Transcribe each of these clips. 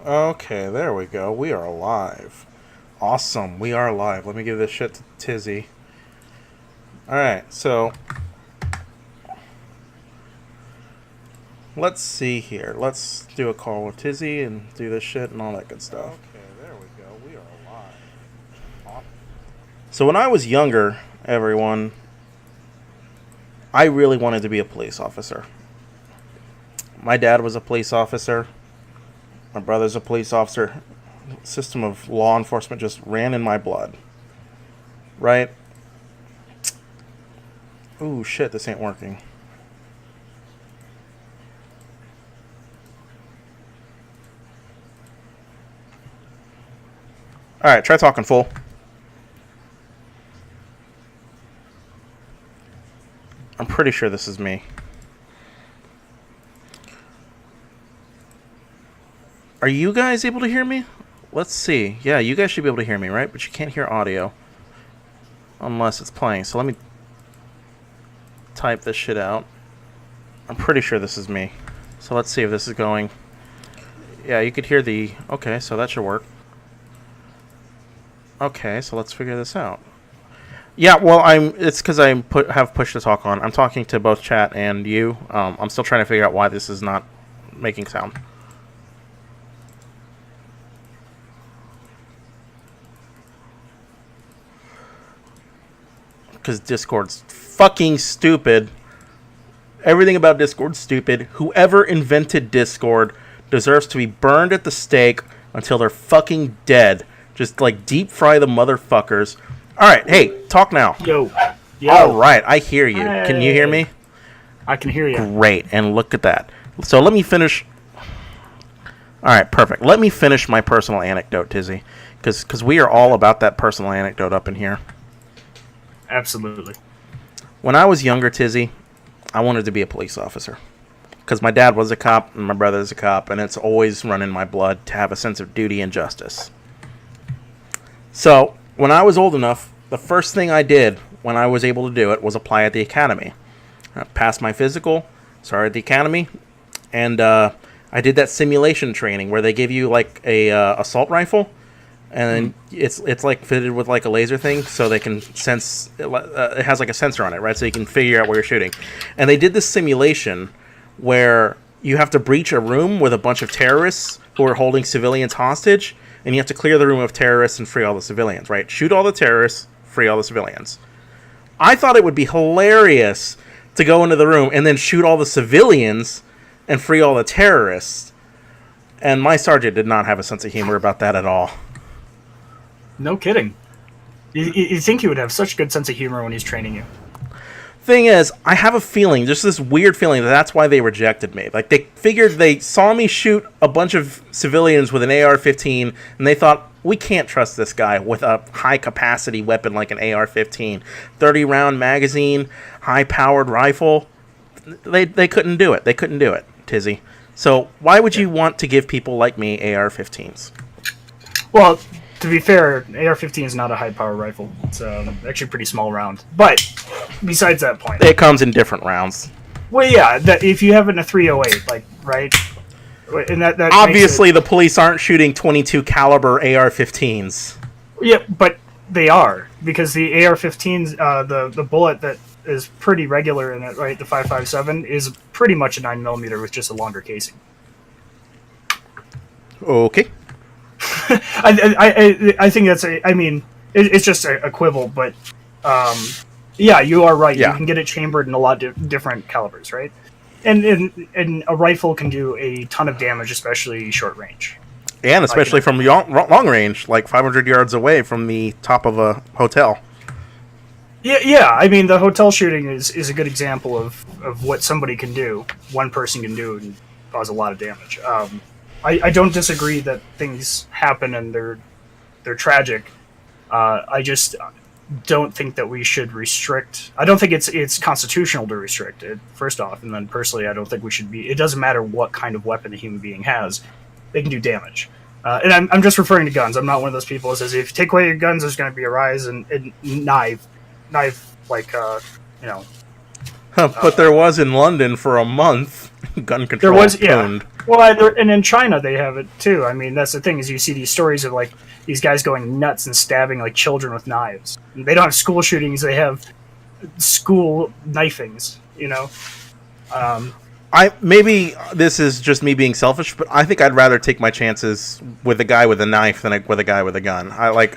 Okay, there we go. We are live. Awesome. We are live. Let me give this shit to Tizzy. Alright, so let's see here. Let's do a call with Tizzy and do this shit and all that good stuff. Okay, there we go. We are live. So when I was younger, everyone, I really wanted to be a police officer. My dad was a police officer. My brother's a police officer. System of law enforcement just ran in my blood. Right? Ooh, shit, this ain't working. Alright, try talking full. I'm pretty sure this is me. Are you guys able to hear me? Let's see. Yeah, you guys should be able to hear me, right? But you can't hear audio. Unless it's playing. So let me type this shit out. I'm pretty sure this is me. So let's see if this is going. Yeah, you could hear the... Okay, so that should work. Okay, so let's figure this out. Yeah, well, it's because I have push to talk on. I'm talking to both chat and you. I'm still trying to figure out why this is not making sound. Because Discord's fucking stupid. Everything about Discord's stupid. Whoever invented Discord deserves to be burned at the stake until they're fucking dead. Just, like, deep fry the motherfuckers. Alright, hey, talk now. Yo. Alright, I hear you. Hey. Can you hear me? I can hear you. Great, and look at that. So let me finish... Alright, perfect. Let me finish my personal anecdote, Tizzy. Because we are all about that personal anecdote up in here. Absolutely. When I was younger, Tizzy, I wanted to be a police officer. Because my dad was a cop and my brother's a cop, and it's always run in my blood to have a sense of duty and justice. So, when I was old enough, the first thing I did when I was able to do it was apply at the academy. I passed my physical, started at the academy, and I did that simulation training where they give you like a assault rifle, and it's like fitted with like a laser thing, so they can sense. It has like a sensor on it, right? So you can figure out where you're shooting. And they did this simulation where you have to breach a room with a bunch of terrorists who are holding civilians hostage, and you have to clear the room of terrorists and free all the civilians, right? Shoot all the terrorists, free all the civilians. I thought it would be hilarious to go into the room and then shoot all the civilians and free all the terrorists. And my sergeant did not have a sense of humor about that at all. No kidding. You think he would have such a good sense of humor when he's training you. Thing is, I have a feeling, just this weird feeling, that that's why they rejected me. Like, they figured they saw me shoot a bunch of civilians with an AR-15, and they thought, we can't trust this guy with a high-capacity weapon like an AR-15. 30-round magazine, high-powered rifle. They couldn't do it. They couldn't do it, Tizzy. So, why would you want to give people like me AR-15s? Well, to be fair, AR-15 is not a high-power rifle. It's actually a pretty small round. But, besides that point... It comes in different rounds. Well, yeah, if you have it in a 308, like, right? And that obviously, the police aren't shooting 22 caliber AR-15s. Yeah, but they are. Because the AR-15s, the bullet that is pretty regular in it, right, the 5.57, is pretty much a 9mm with just a longer casing. Okay. I think that's it's just a quibble, but yeah, you are right. Yeah. You can get it chambered in a lot of different calibers, right? And a rifle can do a ton of damage, especially short range. And especially from long range, like 500 yards away from the top of a hotel. Yeah. I mean, the hotel shooting is a good example of what somebody can do. One person can do and cause a lot of damage. I don't disagree that things happen and they're tragic. I just don't think that we should restrict. I don't think it's constitutional to restrict it, first off, and then personally, I don't think we should be. It doesn't matter what kind of weapon a human being has; they can do damage. And I'm just referring to guns. I'm not one of those people who says if you take away your guns, there's going to be a rise in knife like But there was in London for a month. Gun control. There was, yeah. Pwned. Well, and in China they have it too. I mean, that's the thing is you see these stories of like these guys going nuts and stabbing like children with knives. And they don't have school shootings; they have school knifings. You know. Maybe this is just me being selfish, but I think I'd rather take my chances with a guy with a knife than with a guy with a gun.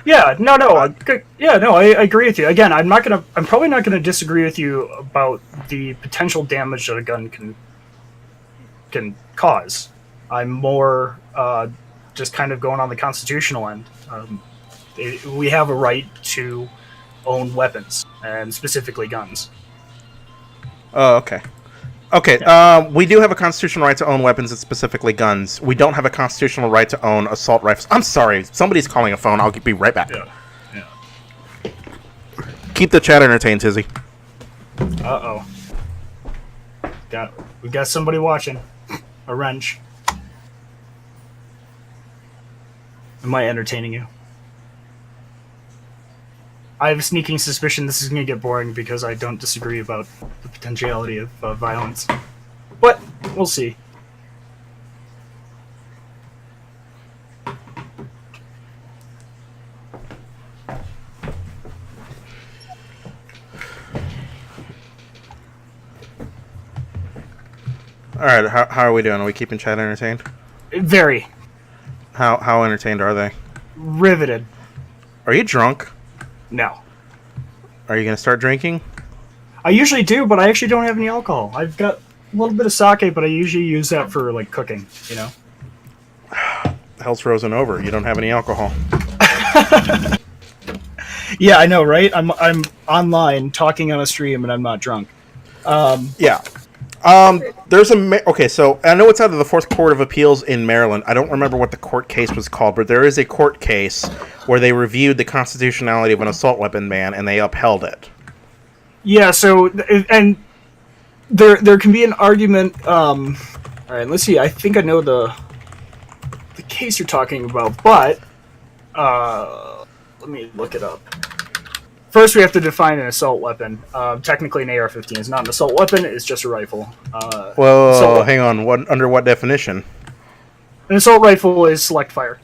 Yeah, no, I agree with you. Again, I'm probably not gonna disagree with you about the potential damage that a gun can cause. I'm more just kind of going on the constitutional end. We have a right to own weapons, and specifically guns. Oh, okay. Okay, we do have a constitutional right to own weapons, and specifically guns. We don't have a constitutional right to own assault rifles. I'm sorry, somebody's calling a phone. I'll be right back. Yeah. Keep the chat entertained, Tizzy. Uh-oh. We got somebody watching. A wrench. Am I entertaining you? I have a sneaking suspicion this is going to get boring because I don't disagree about the potentiality of violence. But, we'll see. Alright, how are we doing? Are we keeping chat entertained? Very. How entertained are they? Riveted. Are you drunk? No. Are you going to start drinking? I usually do, but I actually don't have any alcohol. I've got a little bit of sake, but I usually use that for, like, cooking, you know? Hell's frozen over. You don't have any alcohol. Yeah, I know, right? I'm online talking on a stream and I'm not drunk. Yeah. There's okay, so I know it's out of the Fourth Court of Appeals in Maryland. I don't remember what the court case was called, but there is a court case where they reviewed the constitutionality of an assault weapon ban and they upheld it. Yeah, so and there can be an argument. All right, let's see. I think I know the case you're talking about, but let me look it up. First, we have to define an assault weapon. Technically, an AR-15 is not an assault weapon; it's just a rifle. Well, hang on. Under what definition? An assault rifle is select fire.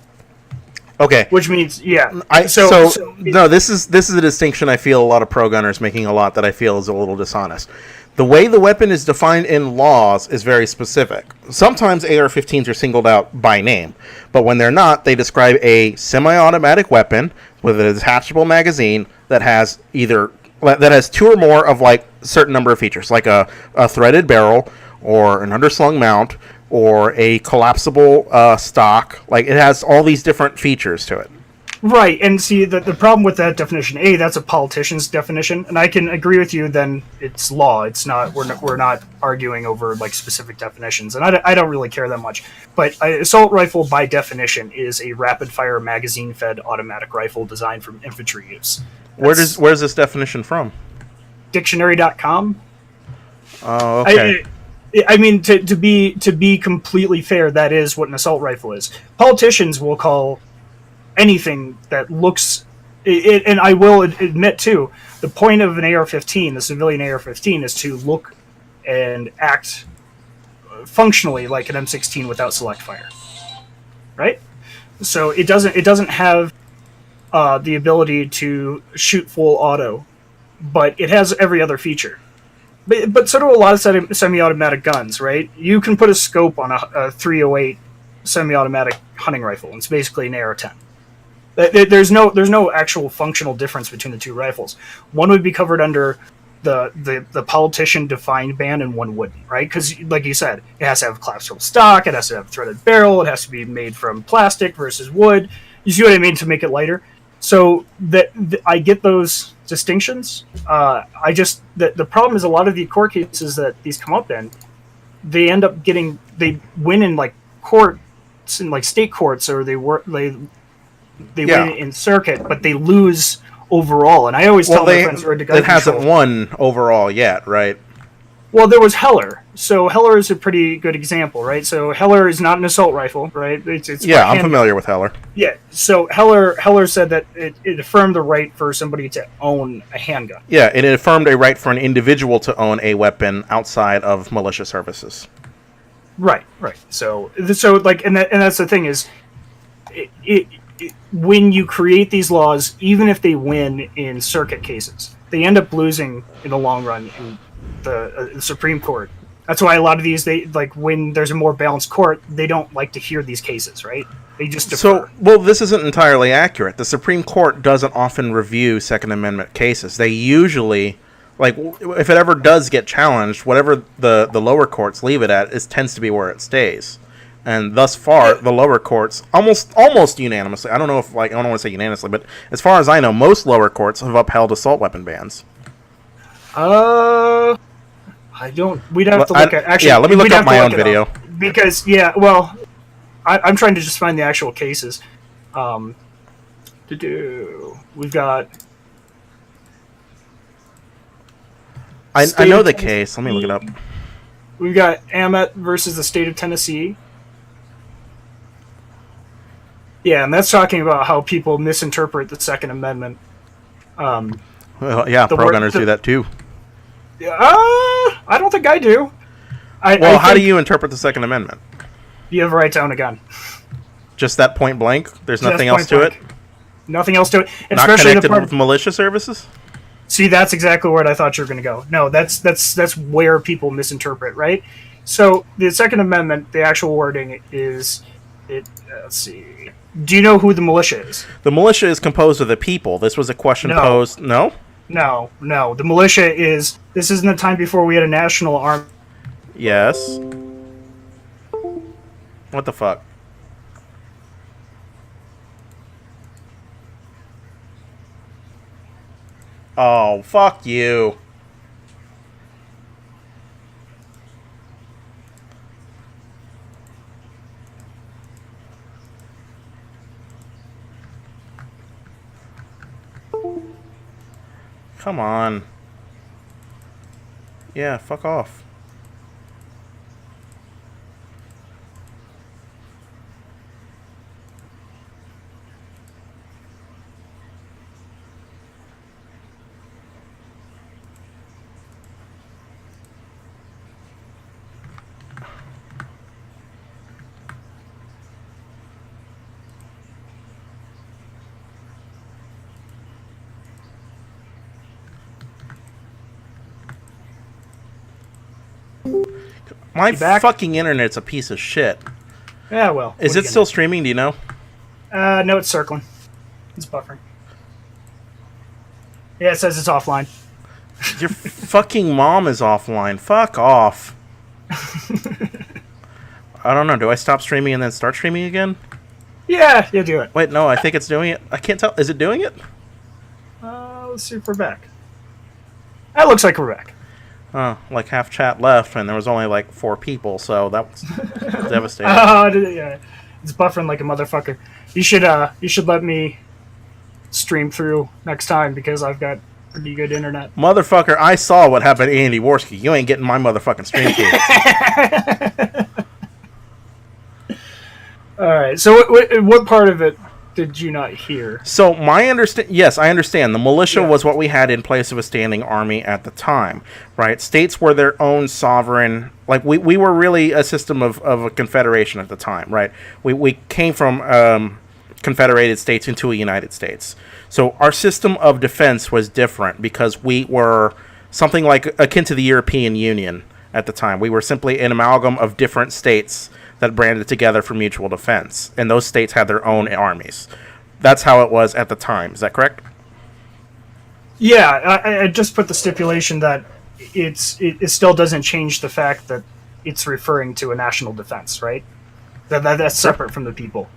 Okay. Which means, yeah. No, this is a distinction I feel a lot of pro-gunners making a lot that I feel is a little dishonest. The way the weapon is defined in laws is very specific. Sometimes AR-15s are singled out by name, but when they're not, they describe a semi-automatic weapon with a detachable magazine that has two or more of like a certain number of features, like a threaded barrel or an underslung mount or a collapsible stock. Like it has all these different features to it. Right, and see, the problem with that definition, that's a politician's definition, and I can agree with you, then it's law. It's not, we're not arguing over, like, specific definitions, and I don't really care that much. But assault rifle, by definition, is a rapid-fire, magazine-fed automatic rifle designed for infantry use. Where's this definition from? Dictionary.com. Oh, okay. I mean, to be completely fair, that is what an assault rifle is. Politicians will call anything that looks, and I will admit too, the point of an AR-15, the civilian AR-15, is to look and act functionally like an M16 without select fire, right? So it doesn't have the ability to shoot full auto, but it has every other feature. But so do a lot of semi-automatic guns, right? You can put a scope on a 308 semi-automatic hunting rifle, and it's basically an AR-10. There's no actual functional difference between the two rifles. One would be covered under the politician defined ban, and one wouldn't, right? Because, like you said, it has to have collapsible stock, it has to have a threaded barrel, it has to be made from plastic versus wood. You see what I mean, to make it lighter. So I get those distinctions. The problem is a lot of the court cases that these come up in, they win in like courts in like state courts, or they win in circuit, but they lose overall. And I always tell my friends who are into gun it hasn't control, won overall yet, right? Well, there was Heller. So Heller is a pretty good example, right? So Heller is not an assault rifle, right? It's Yeah, I'm familiar with Heller. Yeah. So Heller said that it affirmed the right for somebody to own a handgun. Yeah, it affirmed a right for an individual to own a weapon outside of militia services. Right. So like, and that's the thing is, it when you create these laws, even if they win in circuit cases, they end up losing in the long run in the Supreme Court. That's why a lot of these, they like, when there's a more balanced court, they don't like to hear these cases, right? They just defer. So, well, this isn't entirely accurate. The Supreme Court doesn't often review Second Amendment cases. They usually, like, if it ever does get challenged, whatever the lower courts leave it at, tends to be where it stays. And thus far, the lower courts, almost unanimously, I don't know if, like, I don't want to say unanimously, but as far as I know, most lower courts have upheld assault weapon bans. I don't. We'd have to look at. Actually, yeah, let me look up my own video. Because well, I'm trying to just find the actual cases. We've got. I know the case. Let me look it up. We've got Amet versus the state of Tennessee. Yeah, and that's talking about how people misinterpret the Second Amendment. Well, yeah, pro-gunners do that too. I don't think I do. How do you interpret the Second Amendment? You have a right to own a gun. Just that point blank? There's nothing else to it? Nothing else to it. Not connected with militia services? See, that's exactly where I thought you were going to go. No, that's where people misinterpret, right? So the Second Amendment, the actual wording is, let's see. Do you know who the militia is? The militia is composed of the people. This was a question posed. No? No. The militia is. This isn't the time before we had a national army. Yes. What the fuck? Oh, fuck you. Come on. Yeah, fuck off. My fucking internet's a piece of shit. Yeah, well. Is it still streaming? Do you know? No, it's circling. It's buffering. Yeah, it says it's offline. Your fucking mom is offline. Fuck off. I don't know. Do I stop streaming and then start streaming again? Yeah, do it. Wait, no, I think it's doing it. I can't tell. Is it doing it? Let's see if we're back. That looks like we're back. Oh, like half chat left, and there was only like 4 people, so that was devastating. Yeah, it's buffering like a motherfucker. You should let me stream through next time because I've got pretty good internet. Motherfucker, I saw what happened to Andy Worski. You ain't getting my motherfucking stream feed. All right. So what part of it did you not hear? So yes, I understand. The militia was what we had in place of a standing army at the time, right? States were their own sovereign. Like we were really a system of a confederation at the time, right? We came from confederated states into a United States. So our system of defense was different because we were something like akin to the European Union at the time. We were simply an amalgam of different states that branded together for mutual defense, and those states had their own armies. That's how it was at the time. Is that correct? Yeah, I just put the stipulation that it still doesn't change the fact that it's referring to a national defense, right? That's separate from the people.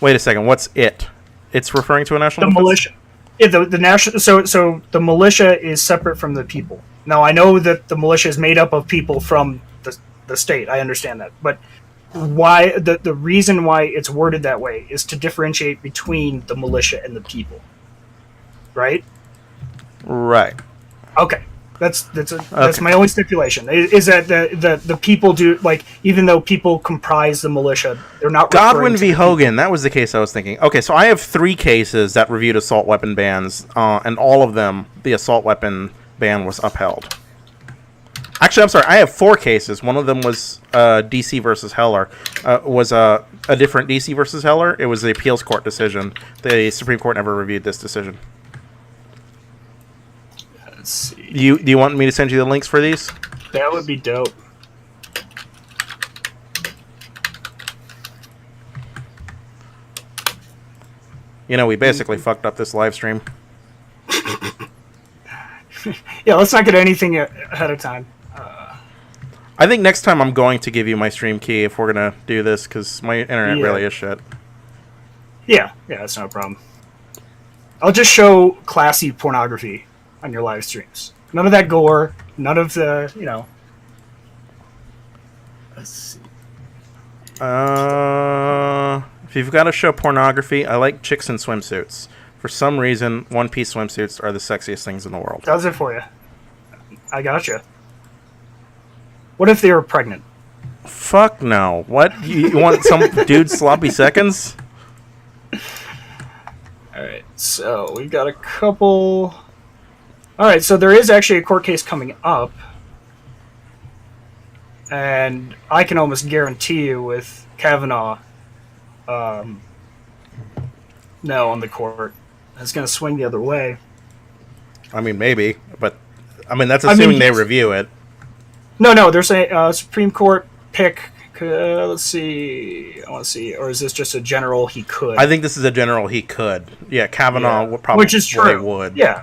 Wait a second. What's it? It's referring to a national defense? Militia. Yeah, the national. So the militia is separate from the people. Now I know that the militia is made up of people from the state. I understand that, but why the reason why it's worded that way is to differentiate between the militia and the people, right? Right. Okay. That's my only stipulation. Is that the people do, like, even though people comprise the militia, they're not Godwin v. Hogan. That was the case I was thinking. Okay, so I have 3 cases that reviewed assault weapon bans, and all of them, the assault weapon ban was upheld. Actually, I'm sorry. I have 4 cases. One of them was DC versus Heller. Was a different DC versus Heller. It was the appeals court decision. The Supreme Court never reviewed this decision. Let's see. Do you want me to send you the links for these? That would be dope. You know, we basically fucked up this live stream. Yeah, let's not get anything ahead of time. I think next time I'm going to give you my stream key if we're going to do this, because my internet really is shit. Yeah, that's no problem. I'll just show classy pornography on your live streams. None of that gore, none of the, Let's see. If you've got to show pornography, I like chicks in swimsuits. For some reason, one-piece swimsuits are the sexiest things in the world. Does it for you. I gotcha. What if they were pregnant? Fuck no. What? You want some dude sloppy seconds? Alright, so we've got a couple... Alright, so there is actually a court case coming up. And I can almost guarantee you with Kavanaugh, no on the court. It's going to swing the other way. I mean, maybe, but... I mean, that's assuming they review it. No, they're saying Supreme Court pick. Let's see. I want to see, or is this just a general he could? I think this is a general he could. Yeah, Kavanaugh would probably, which is true. Would. Yeah.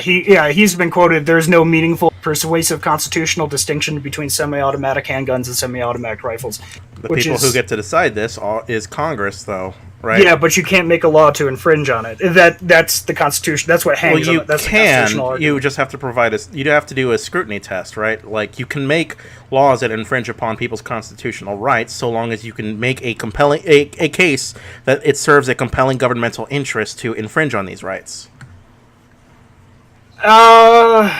He's been quoted. There's no meaningful, persuasive constitutional distinction between semi-automatic handguns and semi-automatic rifles. The people who get to decide this is Congress, though, right? Yeah, but you can't make a law to infringe on it. That's the Constitution. That's what hangs on it. That's the constitutional argument. You just have to provide you'd have to do a scrutiny test, right? Like, you can make laws that infringe upon people's constitutional rights so long as you can make a compelling a case that it serves a compelling governmental interest to infringe on these rights. That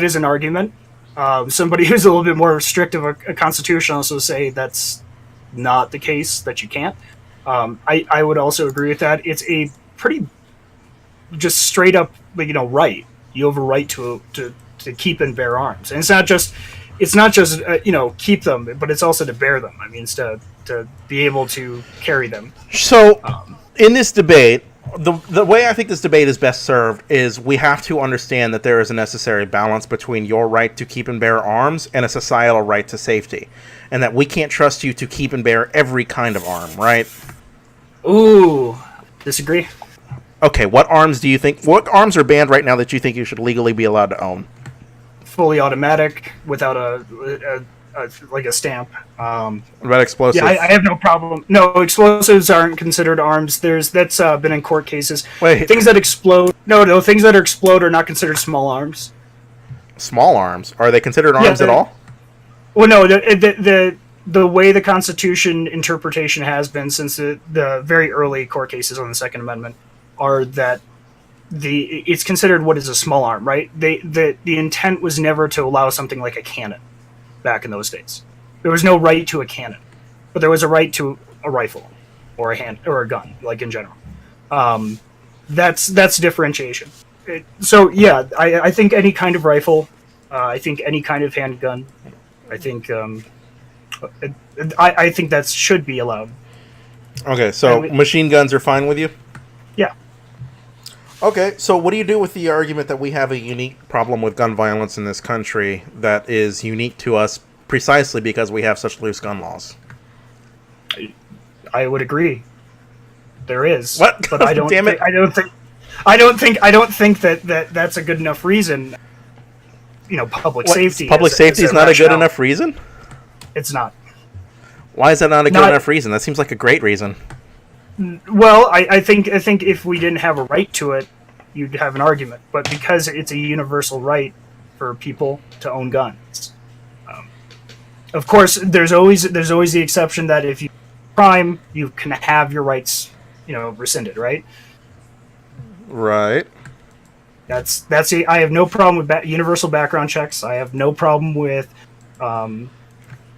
is an argument. Somebody who's a little bit more strict of a constitutionalist will say that's not the case, that you can't. I would also agree with that. It's a pretty just straight up, right. You have a right to keep and bear arms, and it's not just keep them, but it's also to bear them. I mean, it's to be able to carry them. So, in this debate, the way I think this debate is best served is we have to understand that there is a necessary balance between your right to keep and bear arms and a societal right to safety, and that we can't trust you to keep and bear every kind of arm, right? Ooh, disagree. Okay, what arms are banned right now that you think you should legally be allowed to own? Fully automatic without a stamp. What about explosives? Yeah, I have no problem. No, explosives aren't considered arms. That's been in court cases. Wait. Things that explode. No, things that explode are not considered small arms. Small arms? Are they considered arms at all? Well, no. The way the Constitution interpretation has been since the very early court cases on the Second Amendment are that it's considered what is a small arm, right? The intent was never to allow something like a cannon. Back in those days, there was no right to a cannon, but there was a right to a rifle, or a gun, like in general. That's differentiation. I think any kind of rifle, I think any kind of handgun, I think I think that should be allowed. Okay, so machine guns are fine with you? Yeah. Okay, so what do you do with the argument that we have a unique problem with gun violence in this country that is unique to us precisely because we have such loose gun laws? I would agree. There is. What? But I don't. Damn it! I don't think that that's a good enough reason. Public safety. Public safety is not a good enough reason? It's not. Why is that not a good enough reason? That seems like a great reason. Well, I think if we didn't have a right to it, you'd have an argument. But because it's a universal right for people to own guns, of course, there's always the exception that if you crime, you can have your rights, rescinded, right? Right. I have no problem with universal background checks. I have no problem with um,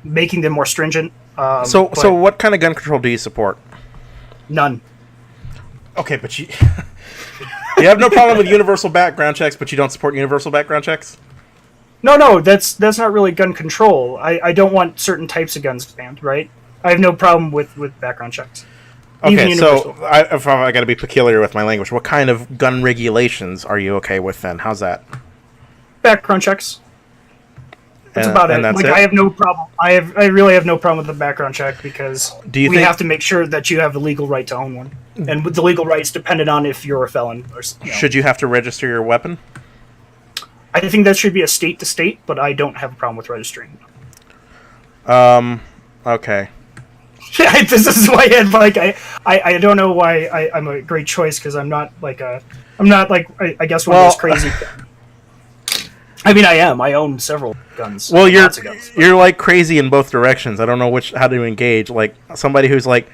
making them more stringent. So what kind of gun control do you support? None. Okay, but you you have no problem with universal background checks, but you don't support universal background checks? No, that's not really gun control. I don't want certain types of guns banned, right? I have no problem with background checks. Okay, so if I got to be peculiar with my language, what kind of gun regulations are you okay with then? How's that? Background checks. That's about it. That's like it? I have no problem. I really have no problem with the background check because we have to make sure that you have the legal right to own one, and with the legal rights dependent on if you're a felon or. Should you have to register your weapon? I think that should be a state to state, but I don't have a problem with registering. Okay. Yeah, this is why I don't know why I'm a great choice because I'm not like I guess one of those crazy. I mean, I am. I own several guns. Well, lots of guns, you're like crazy in both directions. I don't know how to engage. Like somebody who's like,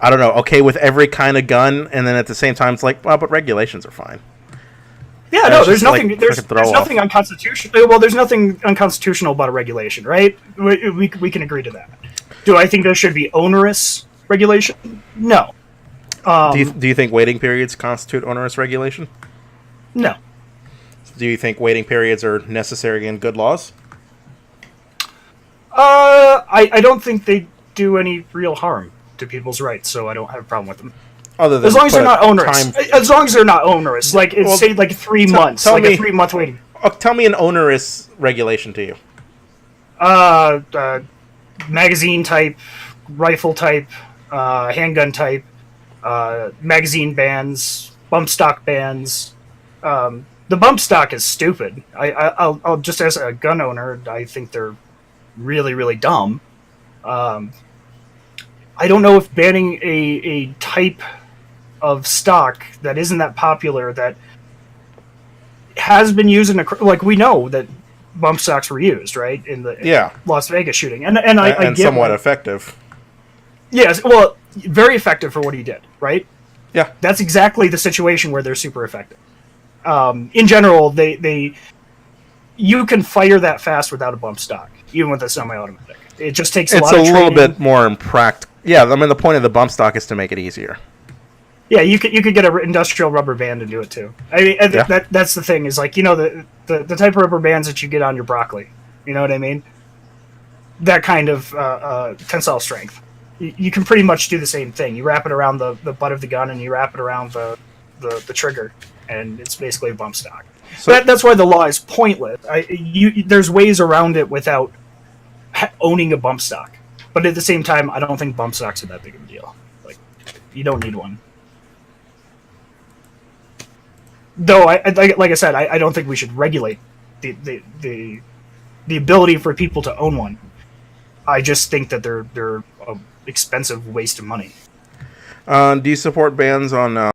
I don't know, okay with every kind of gun, and then at the same time it's like, well, but regulations are fine. Yeah, no, there's nothing. There's nothing unconstitutional. Well, there's nothing unconstitutional about a regulation, right? We can agree to that. Do I think there should be onerous regulation? No. Do you think waiting periods constitute onerous regulation? No. Do you think waiting periods are necessary in good laws? I don't think they do any real harm to people's rights, so I don't have a problem with them. Other than as long as they're not onerous. As long as they're not onerous, like say like 3 months, like a 3-month waiting. Tell me an onerous regulation to you. Magazine type, rifle type, handgun type, magazine bans, bump stock bans. The bump stock is stupid. I'll just as a gun owner, I think they're really, really dumb. I don't know if banning a type of stock that isn't that popular that has been used in like we know that bump stocks were used right in the Las Vegas shooting and I get somewhat effective. Yes, well, very effective for what he did, right? Yeah, that's exactly the situation where they're super effective. In general, they you can fire that fast without a bump stock, even with a semi-automatic. It just takes a lot of training. It's a little bit more impractical. Yeah, I mean the point of the bump stock is to make it easier. Yeah, you could get an industrial rubber band and do it too. I mean, that's the thing is like the type of rubber bands that you get on your broccoli. You know what I mean? That kind of tensile strength. You can pretty much do the same thing. You wrap it around the butt of the gun and you wrap it around the trigger, and it's basically a bump stock. So that's why the law is pointless. There's ways around it without owning a bump stock, but at the same time, I don't think bump stocks are that big of a deal. Like, you don't need one. Though, like I said, I don't think we should regulate the ability for people to own one. I just think that they're an expensive waste of money. Do you support bans on